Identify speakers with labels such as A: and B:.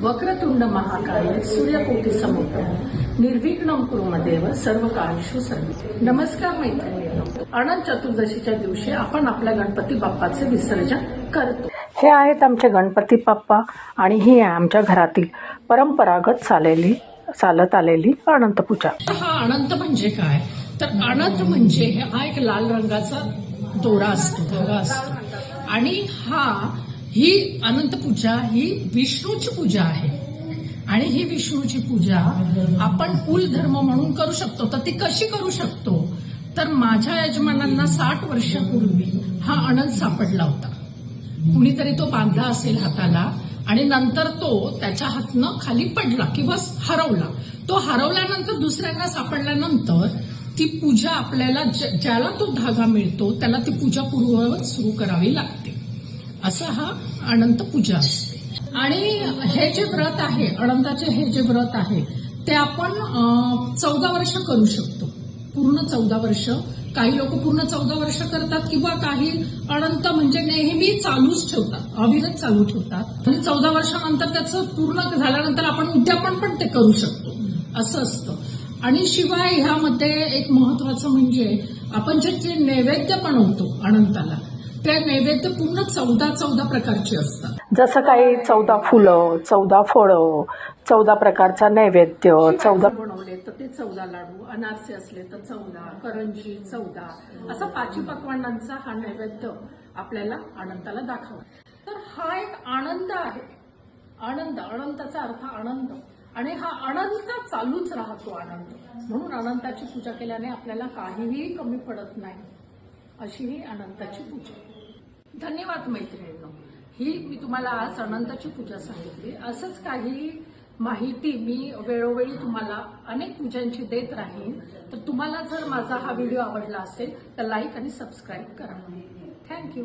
A: वक्रतुंड महाकाय सूर्यकोटी समप्रभ निर्विघ्नं कुरु देव सर्व कार्येषु सर्वदा। नमस्कार मैत्रिणींनो, अनंत चतुर्दशीच्या दिवशी आपण आपल्या गणपती बाप्पाचे विसर्जन करतो। हे आहेत आमचे गणपती बाप्पा आणि ही आहे आमच्या घरातील परंपरागत चालत आलेली अनंत पूजा। हा अनंत म्हणजे काय तर अनंत म्हणजे हा एक लाल रंगाचा दोरा असतो, धागा असतो आणि ही अनंत पूजा ही विष्णूची पूजा आहे आणि ही विष्णूची पूजा आपण कुल धर्म म्हणून करू शकतो। तर ती कशी करू शकतो तर माझ्या यजमानांना 60 वर्षापूर्वी हा अनंत सापडला होता। कुणीतरी तो बांधला असेल हाताला आणि नंतर तो त्याच्या हातनं खाली पडला किंवा हरवला। तो हरवल्यानंतर दुसऱ्यांना सापडल्यानंतर ती पूजा आपल्याला ज्याला तो धागा मिळतो त्याला ती पूजा पूर्ववत सुरू करावी लागते। असा हा अनंत पूजा असते। आणि हे जे व्रत आहे अनंताचे, हे जे व्रत आहे ते आपण 14 वर्ष करू शकतो, पूर्ण 14 वर्ष। काही लोक पूर्ण 14 वर्ष करतात किंवा काही अनंत म्हणजे नेहमी चालूच ठेवतात, अविरत चालू ठेवतात आणि 14 वर्षानंतर त्याचं पूर्ण झाल्यानंतर आपण उद्यापन पण ते करू शकतो, असं असतं। आणि शिवाय ह्यामध्ये एक महत्वाचं म्हणजे आपण जे नैवेद्य बनवतो अनंताला, ते नैवेद्य पूर्ण 14 प्रकारचे असतात। जसं काही 14 फुलं, 14 फळं, 14 प्रकारचा नैवेद्य, 14 बनवले तर ते 14 लाडू, अनारसे असले तर 14, करंजी 14, असा 5 पक्वान्नांचा हा नैवेद्य आपल्याला अनंताला दाखवा। तर हा एक आनंद आहे, आनंद, अनंताचा अर्थ आनंद आणि हा अनंत चालूच राहतो आनंद। म्हणून अनंताची पूजा केल्याने आपल्याला काहीही कमी पडत नाही, अशी ही अनंताची पूजा। धन्यवाद मैत्रिणींनो, ही मी तुम्हाला आज अनंताची पूजा सांगितली। असंच काही माहिती मी वेळोवेळी तुम्हाला अनेक पूजांची देत राहीन। तर तुम्हाला जर माझा हा व्हिडिओ आवडला असेल तर लाईक आणि सबस्क्राईब करा। थँक्यू।